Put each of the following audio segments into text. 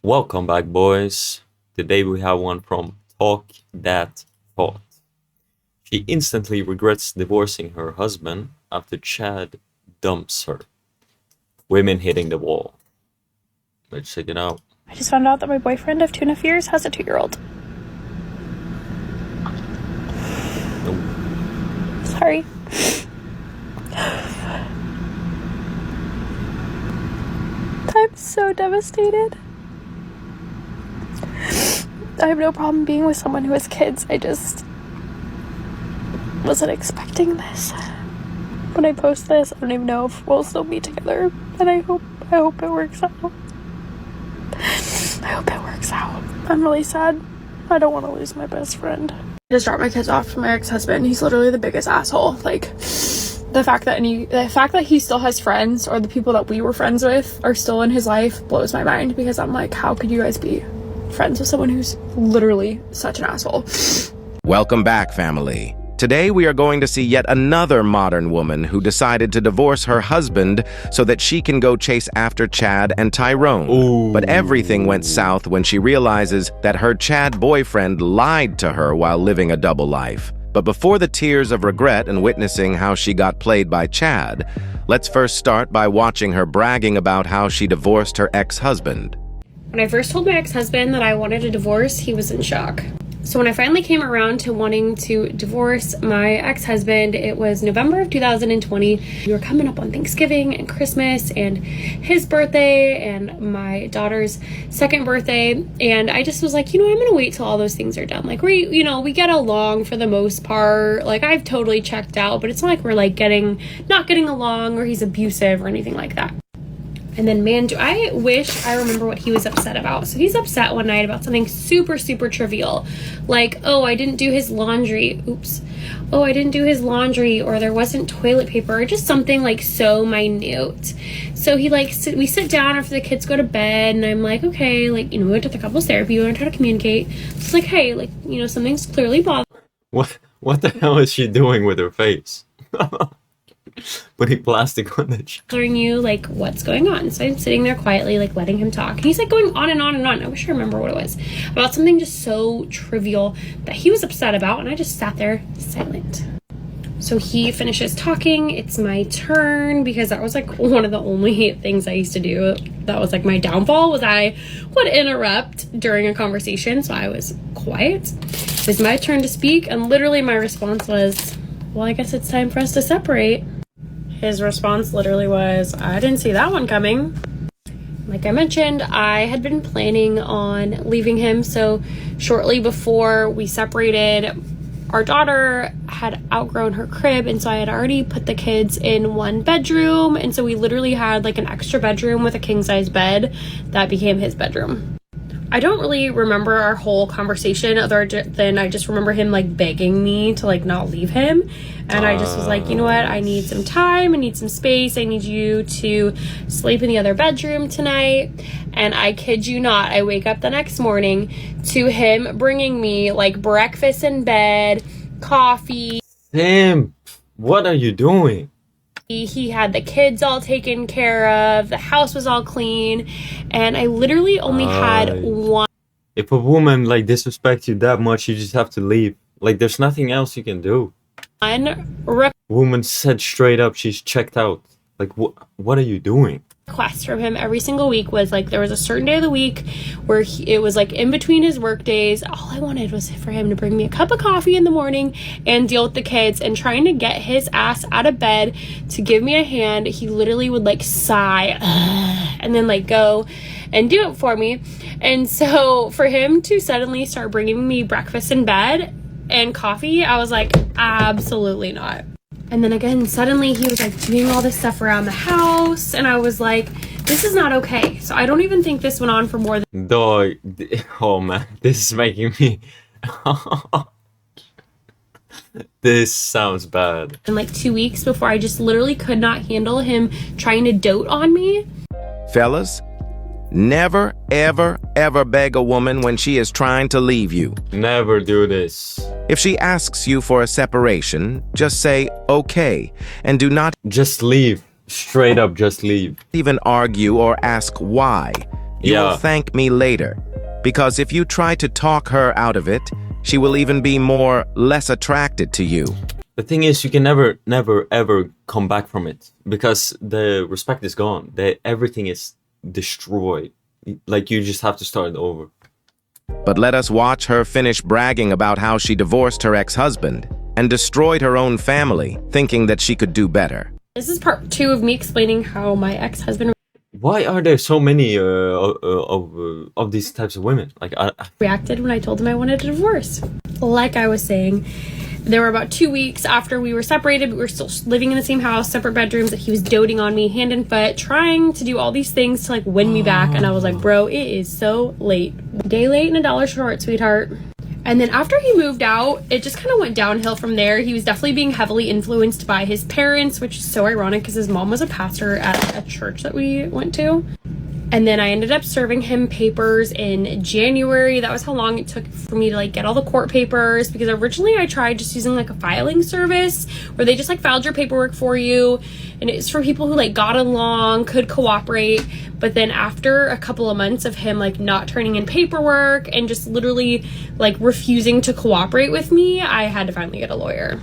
Welcome back, boys. Today we have one from Talk That Thought. She instantly regrets divorcing her husband after Chad dumps her. Women hitting the wall. Let's check it out. I just found out that my boyfriend of 2.5 years has a 2-year-old. Sorry. I'm so devastated. I have no problem being with someone who has kids. I just wasn't expecting this. When I post this, I don't even know if we'll still be together. And I hope it works out. I hope it works out. I'm really sad. I don't want to lose my best friend. I just dropped my kids off to my ex-husband. He's literally the biggest asshole. Like, the fact that he still has friends, or the people that we were friends with are still in his life, blows my mind, because I'm like, how could you guys be friends with someone who's literally such an asshole? Welcome back, family. Today we are going to see yet another modern woman who decided to divorce her husband so that she can go chase after Chad and Tyrone. Ooh. But everything went south when she realizes that her Chad boyfriend lied to her while living a double life. But before the tears of regret and witnessing how she got played by Chad, let's first start by watching her bragging about how she divorced her ex-husband. When I first told my ex-husband that I wanted a divorce, he was in shock. So when I finally came around to wanting to divorce my ex-husband, it was November of 2020. We were coming up on Thanksgiving and Christmas and his birthday and my daughter's second birthday. And I just was like, I'm going to wait till all those things are done. Like, we get along for the most part. Like, I've totally checked out, but it's not like we're like not getting along, or he's abusive or anything like that. And then, man, do I wish I remember what he was upset about. So he's upset one night about something super, super trivial. Like, oh, I didn't do his laundry. Oops. Oh, I didn't do his laundry, or there wasn't toilet paper, or just something like so minute. So he we sit down after the kids go to bed, and I'm like, okay, we went to the couples therapy, we learned how to communicate. It's like, hey, something's clearly bothering. What the hell is she doing with her face? Putting plastic on it. You, what's going on? So I'm sitting there quietly, letting him talk. And he's going on and on and on. I wish I remember what it was. About something just so trivial that he was upset about, and I just sat there silent. So he finishes talking. It's my turn, because that was one of the only things I used to do. That was my downfall, was I would interrupt during a conversation. So I was quiet. It was my turn to speak, and literally my response was, well, I guess it's time for us to separate. His response literally was, I didn't see that one coming. Like I mentioned, I had been planning on leaving him. So shortly before we separated, our daughter had outgrown her crib. And so I had already put the kids in one bedroom. And so we literally had an extra bedroom with a king size bed that became his bedroom. I don't really remember our whole conversation, other than I just remember him begging me to not leave him. And I just was like, you know what? I need some time. I need some space. I need you to sleep in the other bedroom tonight. And I kid you not, I wake up the next morning to him bringing me breakfast in bed, coffee. Sam, what are you doing? He had the kids all taken care of. The house was all clean. And I literally only had one. If a woman disrespects you that much, you just have to leave. There's nothing else you can do. Woman said straight up she's checked out. What are you doing? Request from him every single week was there was a certain day of the week where it was in between his work days. All I wanted was for him to bring me a cup of coffee in the morning and deal with the kids, and trying to get his ass out of bed to give me a hand. He literally would sigh and then go and do it for me. And so for him to suddenly start bringing me breakfast in bed and coffee, I was like, absolutely not. And then again, suddenly he was doing all this stuff around the house. And I was like, this is not okay. So I don't even think this went on for more than... Dog, oh man, this is making me... This sounds bad. In 2 weeks before I just literally could not handle him trying to dote on me. Fellas, never, ever, ever beg a woman when she is trying to leave you. Never do this. If she asks you for a separation, just say, okay, and do not just leave. Straight up, just leave. Even argue or ask why. You will Yeah. thank me later. Because if you try to talk her out of it, she will even be less attracted to you. The thing is, you can never, ever come back from it because the respect is gone. Everything is destroyed. Like, you just have to start over. But let us watch her finish bragging about how she divorced her ex-husband and destroyed her own family, thinking that she could do better. This is part 2 of me explaining how my ex-husband Why are there so many of these types of women? Like, reacted when I told him I wanted a divorce. Like I was saying, there were about 2 weeks after we were separated, but we were still living in the same house, separate bedrooms, that he was doting on me hand and foot, trying to do all these things to like win me back. And I was like, bro, it is so late. Day late and a dollar short, sweetheart. And then after he moved out, it just kind of went downhill from there. He was definitely being heavily influenced by his parents, which is so ironic because his mom was a pastor at a church that we went to. And then I ended up serving him papers in January. That was how long it took for me to like get all the court papers, because originally I tried just using like a filing service where they just like filed your paperwork for you, and it's for people who like got along, could cooperate. But then after a couple of months of him like not turning in paperwork and just literally like refusing to cooperate with me, I had to finally get a lawyer.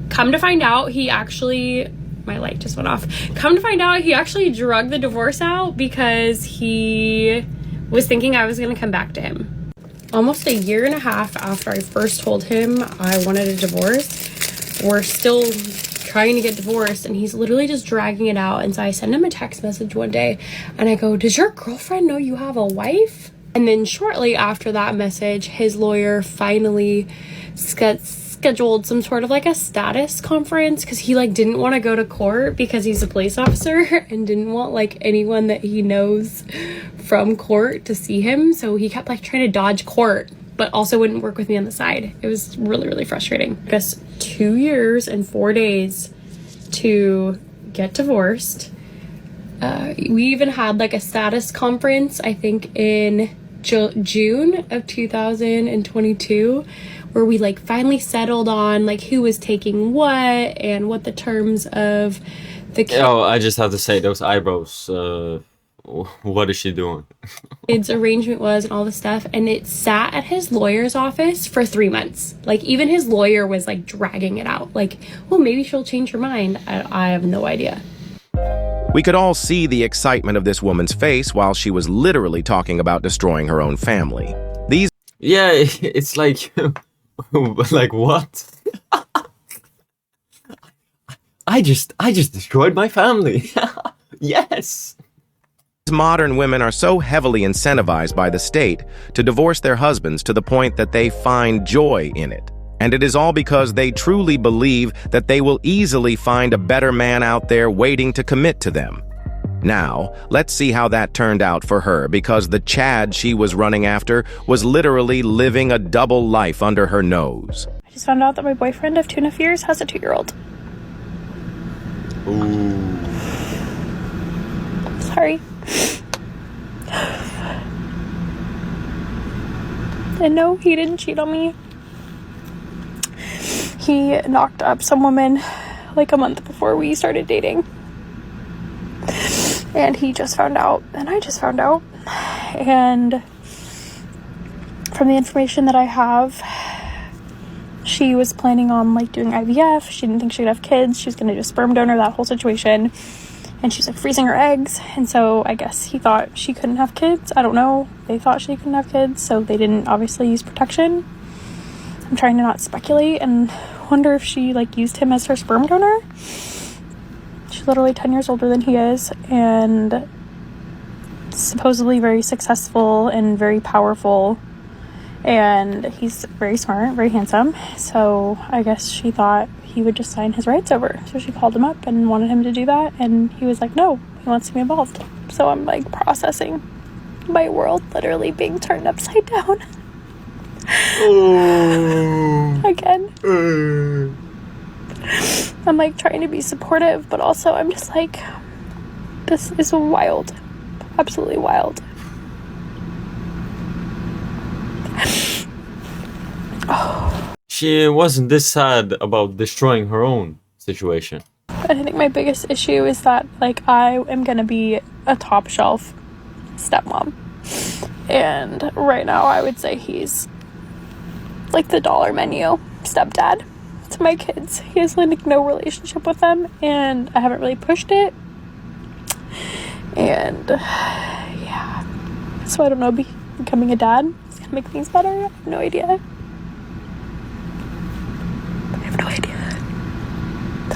Come to find out, he actually... My light just went off. Come to find out, he actually drug the divorce out because he was thinking I was going to come back to him. Almost a year and a half after I first told him I wanted a divorce, we're still trying to get divorced, and he's literally just dragging it out. And so I send him a text message one day and I go, does your girlfriend know you have a wife? And then shortly after that message, his lawyer finally scheduled some sort of like a status conference, because he like didn't want to go to court because he's a police officer and didn't want like anyone that he knows from court to see him. So he kept like trying to dodge court, but also wouldn't work with me on the side. It was really, really frustrating. It took us 2 years and 4 days to get divorced. We even had like a status conference, I think in June of 2022, where we like finally settled on like who was taking what and what the terms of the oh, I just have to say, those eyebrows. What is she doing? kids arrangement was and all this stuff. And it sat at his lawyer's office for 3 months. Like even his lawyer was like dragging it out. Like, well, maybe she'll change her mind. I have no idea. We could all see the excitement of this woman's face while she was literally talking about destroying her own family. These Yeah, it's like, like what? I just destroyed my family. Yes. modern women are so heavily incentivized by the state to divorce their husbands to the point that they find joy in it. And it is all because they truly believe that they will easily find a better man out there waiting to commit to them. Now, let's see how that turned out for her, because the Chad she was running after was literally living a double life under her nose. I just found out that my boyfriend of 2.5 years has a 2-year-old. Ooh. Sorry. And no, he didn't cheat on me. He knocked up some woman like a month before we started dating. And he just found out, and I just found out. And from the information that I have, she was planning on like doing IVF. She didn't think she'd have kids. She was going to do a sperm donor, that whole situation. And she's like freezing her eggs. And so I guess he thought she couldn't have kids. I don't know. They thought she couldn't have kids, so they didn't obviously use protection. I'm trying to not speculate and wonder if she like used him as her sperm donor. She's literally 10 years older than he is, and supposedly very successful and very powerful, and he's very smart, very handsome. So I guess she thought he would just sign his rights over. So she called him up and wanted him to do that, and he was like, no, he wants to be involved. So I'm like processing my world literally being turned upside down. Oh. Again. I'm like trying to be supportive, but also I'm just like, this is wild. Absolutely wild. She wasn't this sad about destroying her own situation. I think my biggest issue is that like I am gonna be a top shelf stepmom. And right now I would say he's like the dollar menu stepdad to my kids. He has like no relationship with them, and I haven't really pushed it. And yeah, so I don't know, becoming a dad is gonna make things better. I have no idea.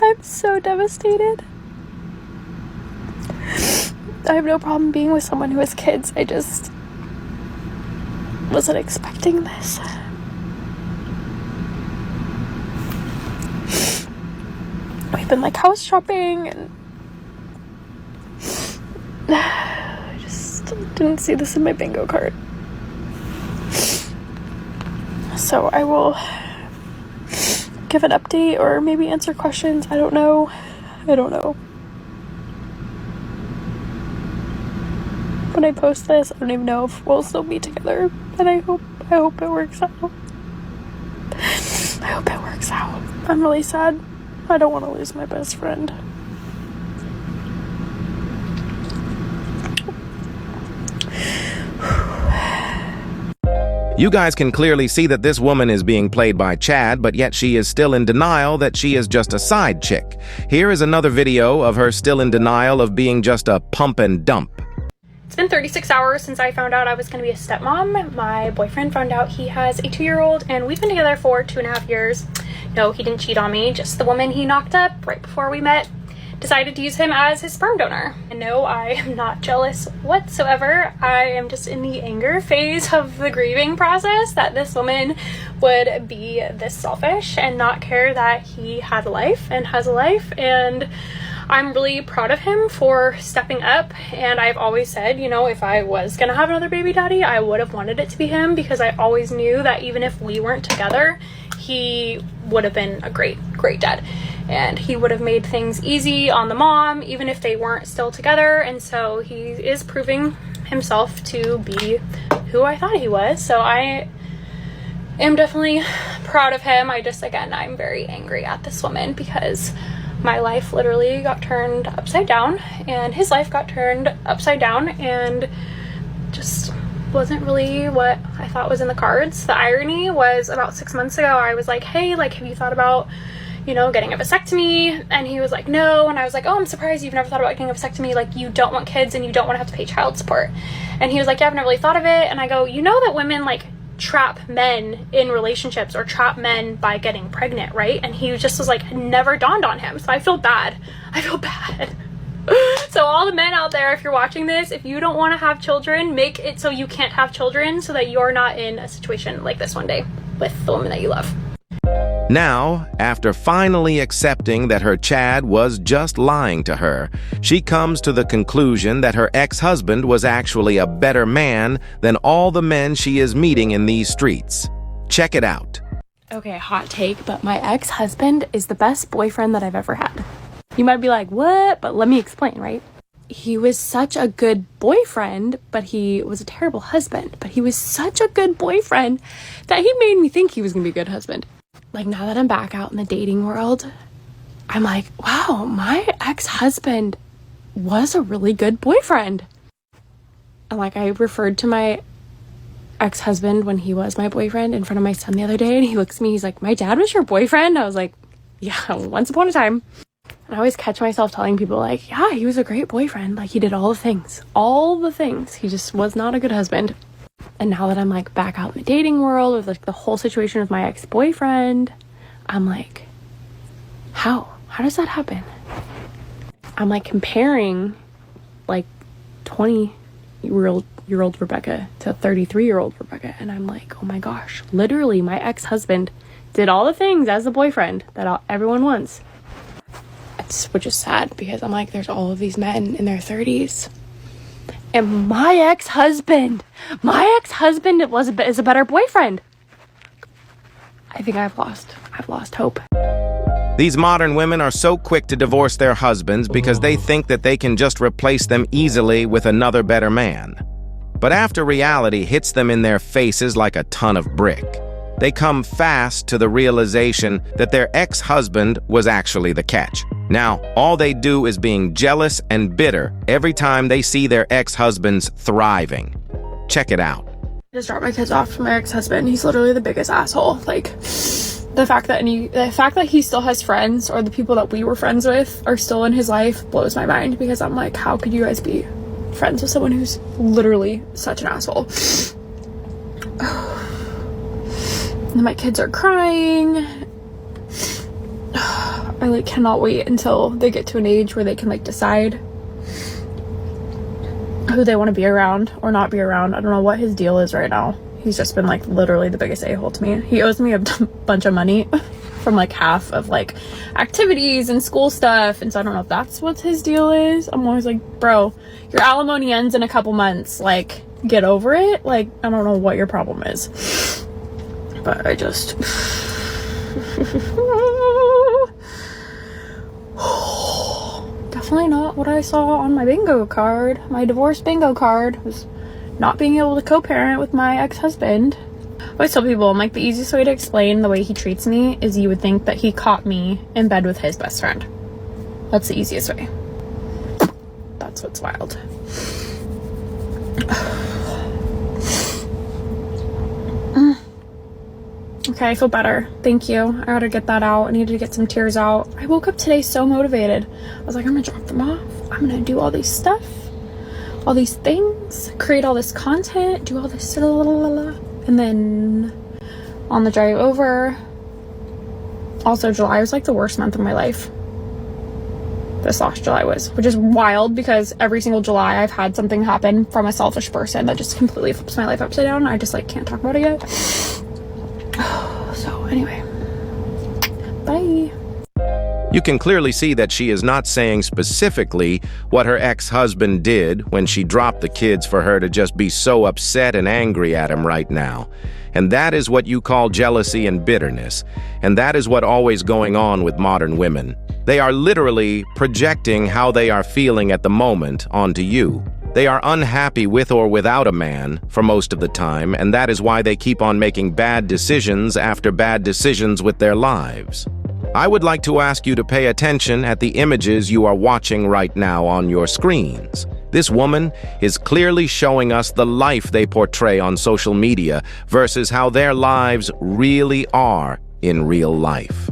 I'm so devastated. I have no problem being with someone who has kids. I just wasn't expecting this. We've been like house shopping, and I just didn't see this in my bingo card. So I will give an update or maybe answer questions. I don't know. When I post this, I don't even know if we'll still be together, and I hope it works out. I hope it works out. I'm really sad. I don't want to lose my best friend. You guys can clearly see that this woman is being played by Chad, but yet she is still in denial that she is just a side chick. Here is another video of her still in denial of being just a pump and dump. It's been 36 hours since I found out I was going to be a stepmom. My boyfriend found out he has a 2-year-old, and we've been together for 2.5 years. No, he didn't cheat on me, just the woman he knocked up right before we met decided to use him as his sperm donor. And no, I am not jealous whatsoever. I am just in the anger phase of the grieving process that this woman would be this selfish and not care that he had a life and has a life. And I'm really proud of him for stepping up, and I've always said, you know, if I was gonna have another baby daddy, I would have wanted it to be him, because I always knew that even if we weren't together, he would have been a great dad, and he would have made things easy on the mom even if they weren't still together. And so he is proving himself to be who I thought he was. So I am definitely proud of him. I'm very angry at this woman, because my life literally got turned upside down, and his life got turned upside down, and just wasn't really what I thought was in the cards. The irony was, about 6 months ago, I was like, hey, like, have you thought about, you know, getting a vasectomy? And he was like, no. And I was like, oh, I'm surprised you've never thought about getting a vasectomy. Like, you don't want kids and you don't want to have to pay child support. And he was like, yeah, I've never really thought of it. And I go, you know that women like trap men in relationships or trap men by getting pregnant, right? And he just was like, it never dawned on him. So I feel bad. So all the men out there, if you're watching this, if you don't want to have children, make it so you can't have children, so that you're not in a situation like this one day with the woman that you love. Now, after finally accepting that her Chad was just lying to her, she comes to the conclusion that her ex-husband was actually a better man than all the men she is meeting in these streets. Check it out. Okay, hot take, but my ex-husband is the best boyfriend that I've ever had. You might be like, what? But let me explain, right? He was such a good boyfriend, but he was a terrible husband. But he was such a good boyfriend that he made me think he was gonna be a good husband. Like, now that I'm back out in the dating world, I'm like, wow, my ex-husband was a really good boyfriend. And like, I referred to my ex-husband when he was my boyfriend in front of my son the other day, and he looks at me, he's like, my dad was your boyfriend? I was like, yeah, once upon a time. And I always catch myself telling people, like, yeah, he was a great boyfriend. Like, he did all the things. He just was not a good husband. And now that I'm like back out in the dating world with like the whole situation with my ex-boyfriend, I'm like, how does that happen? I'm like comparing like 20-year-old Rebecca to 33-year-old Rebecca, and I'm like, oh my gosh, literally my ex-husband did all the things as a boyfriend that everyone wants. Which is sad, because I'm like, there's all of these men in their 30s, and my ex-husband is a better boyfriend. I think I've lost hope. These modern women are so quick to divorce their husbands because they think that they can just replace them easily with another better man. But after reality hits them in their faces like a ton of brick, they come fast to the realization that their ex-husband was actually the catch. Now, all they do is being jealous and bitter every time they see their ex-husbands thriving. Check it out. Just dropped my kids off to my ex-husband. He's literally the biggest asshole. Like, the fact that he still has friends, or the people that we were friends with are still in his life, blows my mind, because I'm like, how could you guys be friends with someone who's literally such an asshole? And my kids are crying. I like cannot wait until they get to an age where they can like decide who they want to be around or not be around. I don't know what his deal is right now. He's just been like literally the biggest a-hole to me. He owes me a bunch of money from like half of like activities and school stuff, and so I don't know if that's what his deal is. I'm always like, bro, your alimony ends in a couple months, like get over it. Like, I don't know what your problem is, but I just definitely not what I saw on my bingo card. My divorce bingo card was not being able to co-parent with my ex-husband. I always tell people, I'm like, the easiest way to explain the way he treats me is you would think that he caught me in bed with his best friend. That's the easiest way. That's what's wild. Okay, I feel better. Thank you. I gotta get that out. I needed to get some tears out. I woke up today so motivated. I was like, I'm gonna drop them off. I'm gonna do all these stuff, all these things, create all this content, do all this, and then on the drive over. Also, July was like the worst month of my life. This last July was, which is wild because every single July I've had something happen from a selfish person that just completely flips my life upside down. I just like can't talk about it yet. So anyway, bye. You can clearly see that she is not saying specifically what her ex-husband did when she dropped the kids for her to just be so upset and angry at him right now. And that is what you call jealousy and bitterness. And that is what always going on with modern women. They are literally projecting how they are feeling at the moment onto you. They are unhappy with or without a man for most of the time, and that is why they keep on making bad decisions after bad decisions with their lives. I would like to ask you to pay attention at the images you are watching right now on your screens. This woman is clearly showing us the life they portray on social media versus how their lives really are in real life.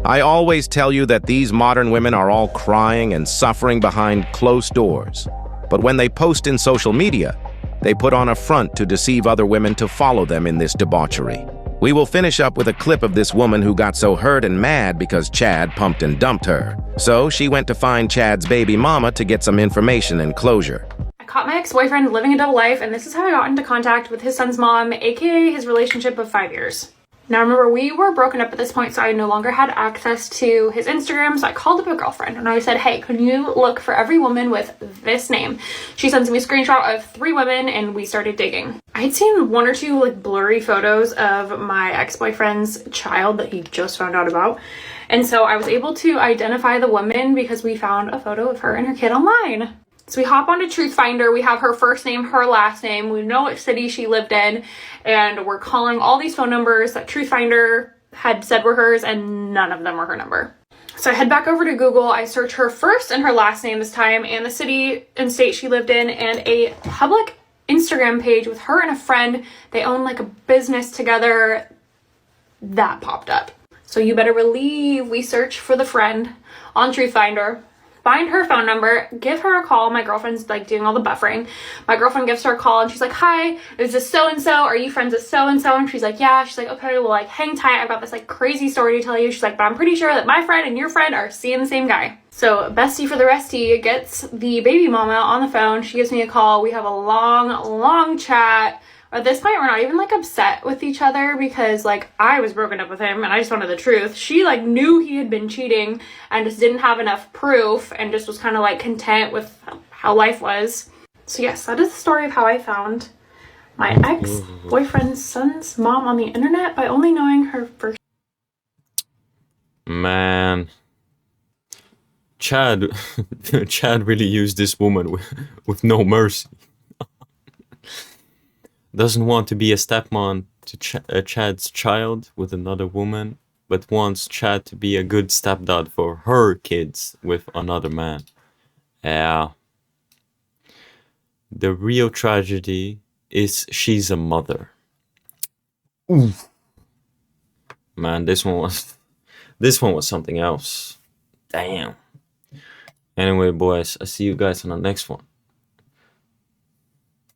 I always tell you that these modern women are all crying and suffering behind closed doors. But when they post in social media, they put on a front to deceive other women to follow them in this debauchery. We will finish up with a clip of this woman who got so hurt and mad because Chad pumped and dumped her. So she went to find Chad's baby mama to get some information and closure. I caught my ex-boyfriend living a double life, and this is how I got into contact with his son's mom, aka his relationship of 5 years. Now remember, we were broken up at this point, so I no longer had access to his Instagram, so I called up a girlfriend and I said, hey, can you look for every woman with this name? She sends me a screenshot of 3 women and we started digging. I had seen 1 or 2 like blurry photos of my ex-boyfriend's child that he just found out about. And so I was able to identify the woman because we found a photo of her and her kid online. So we hop onto Truth Finder, we have her first name, her last name, we know what city she lived in, and we're calling all these phone numbers that Truth Finder had said were hers, and none of them were her number. So I head back over to Google, I search her first and her last name this time, and the city and state she lived in, and a public Instagram page with her and a friend. They own like a business together. That popped up. So you better believe we search for the friend on Truth Finder. Find her phone number, give her a call. My girlfriend's like doing all the buffering. My girlfriend gives her a call and she's like, hi, is this so-and-so? Are you friends with so-and-so? And she's like, yeah. She's like, okay, well, like hang tight. I've got this like crazy story to tell you. She's like, but I'm pretty sure that my friend and your friend are seeing the same guy. So bestie for the restie gets the baby mama on the phone. She gives me a call. We have a long chat. At this point, we're not even like upset with each other because like I was broken up with him and I just wanted the truth. She like knew he had been cheating and just didn't have enough proof and just was kind of like content with how life was. So yes, that is the story of how I found my ex-boyfriend's son's mom on the internet by only knowing her first. Man, Chad really used this woman with no mercy. Doesn't want to be a stepmom to Chad's child with another woman, but wants Chad to be a good stepdad for her kids with another man. Yeah. The real tragedy is she's a mother. Oof. Man, this one was something else. Damn. Anyway, boys, I see you guys on the next one.